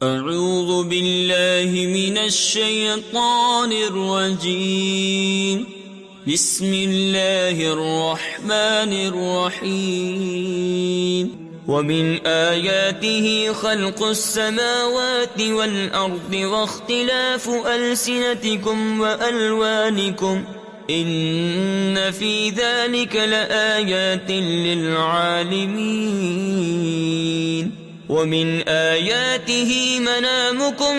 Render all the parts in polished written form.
أعوذ بالله من الشيطان الرجيم. بسم الله الرحمن الرحيم. ومن آياته خلق السماوات والأرض واختلاف ألسنتكم وألوانكم إن في ذلك لآيات للعالمين. ومن آياته منامكم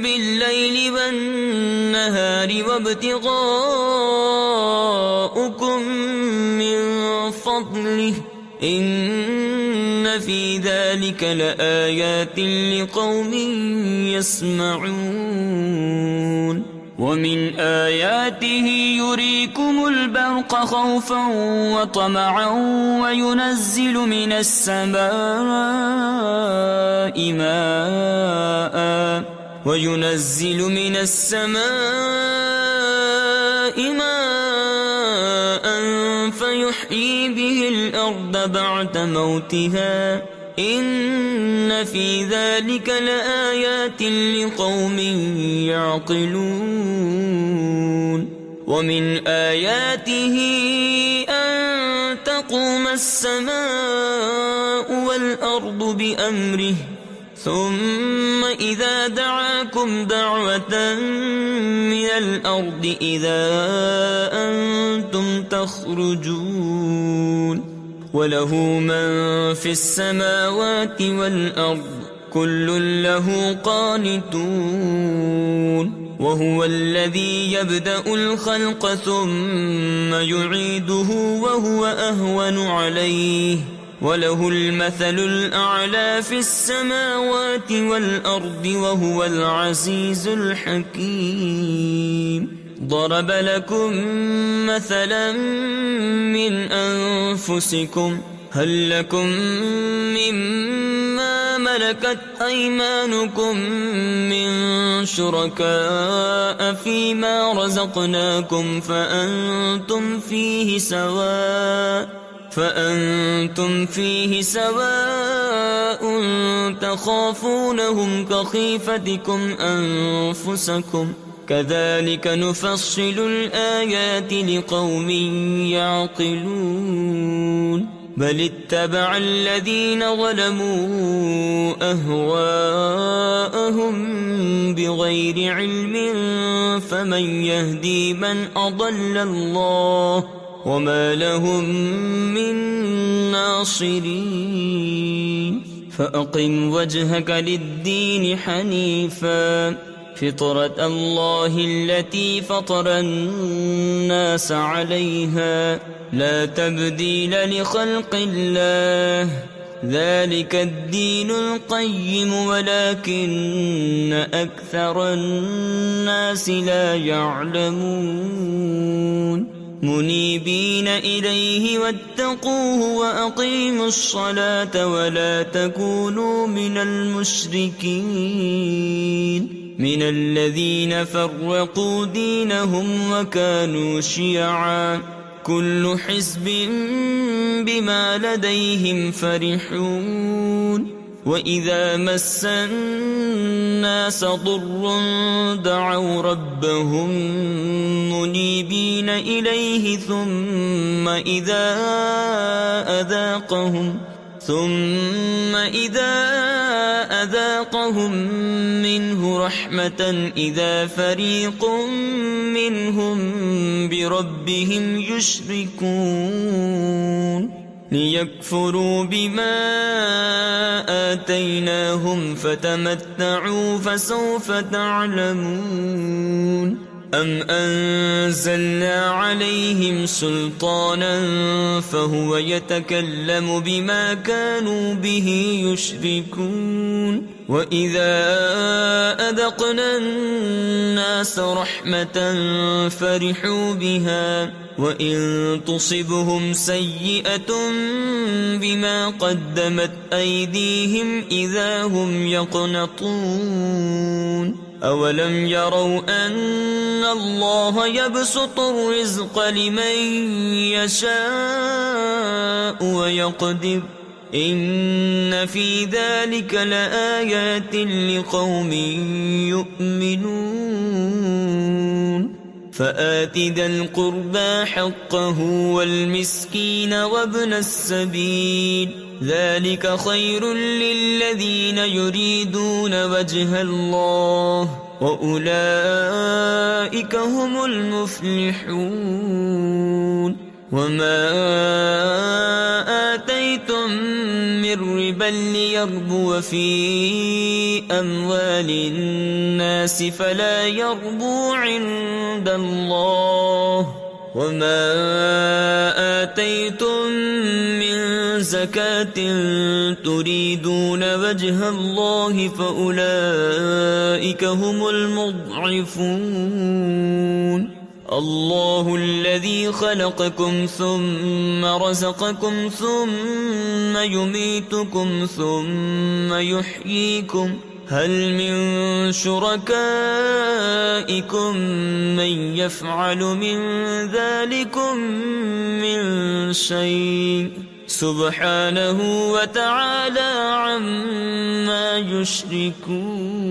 بالليل والنهار وابتغاؤكم من فضله إن في ذلك لآيات لقوم يسمعون. ومن آياته يريكم البرق خوفا وطمعا وينزل من السماء ماء فيحيي به الأرض بعد موتها إن في ذلك لآيات لقوم يعقلون. ومن آياته أن تقوم السماء والأرض بأمره ثم إذا دعاكم دعوة من الأرض إذا أنتم تخرجون. وله من في السماوات والأرض كل له قانتون. وهو الذي يبدأ الخلق ثم يعيده وهو أهون عليه وله المثل الأعلى في السماوات والأرض وهو العزيز الحكيم. ضرب لكم مثلا من أنفسكم هل لكم مما ملكت أيمانكم من شركاء فيما رزقناكم فأنتم فيه سواء تخافونهم كخيفتكم أنفسكم كذلك نفصل الآيات لقوم يعقلون. بل اتبع الذين ظلموا أهواءهم بغير علم فمن يهدي من أضل الله وما لهم من ناصرين. فأقم وجهك للدين حنيفا فطرة الله التي فطر الناس عليها لا تبديل لخلق الله ذلك الدين القيم ولكن أكثر الناس لا يعلمون. منيبين إليه واتقوه وأقيموا الصلاة ولا تكونوا من المشركين من الذين فرقوا دينهم وكانوا شيعا كل حزب بما لديهم فرحون. وإذا مس الناس ضر دعوا ربهم منيبين إليه ثم إذا أذاقهم منه رحمة إذا فريق منهم بربهم يشركون. ليكفروا بما آتيناهم فتمتعوا فسوف تعلمون. أم أنزلنا عليهم سلطانا فهو يتكلم بما كانوا به يشركون. وإذا أذقنا الناس رحمة فرحوا بها وإن تصبهم سيئة بما قدمت أيديهم إذا هم يقنطون. أولم يروا أن الله يبسط الرزق لمن يشاء ويقدر إن في ذلك لآيات لقوم يؤمنون فآت ذا القربى حقه والمسكين وابن السبيل ذلك خير للذين يريدون وجه الله وأولئك هم المفلحون وما آتيتم من ربا ليربو في أموال الناس فلا يربو عند الله وما آتيتم من زكاة تريدون وجه الله فأولئك هم المضعفون الله الذي خلقكم ثم رزقكم ثم يميتكم ثم يحييكم هل من شركائكم من يفعل من ذلكم من شيء سبحانه وتعالى عما يشركون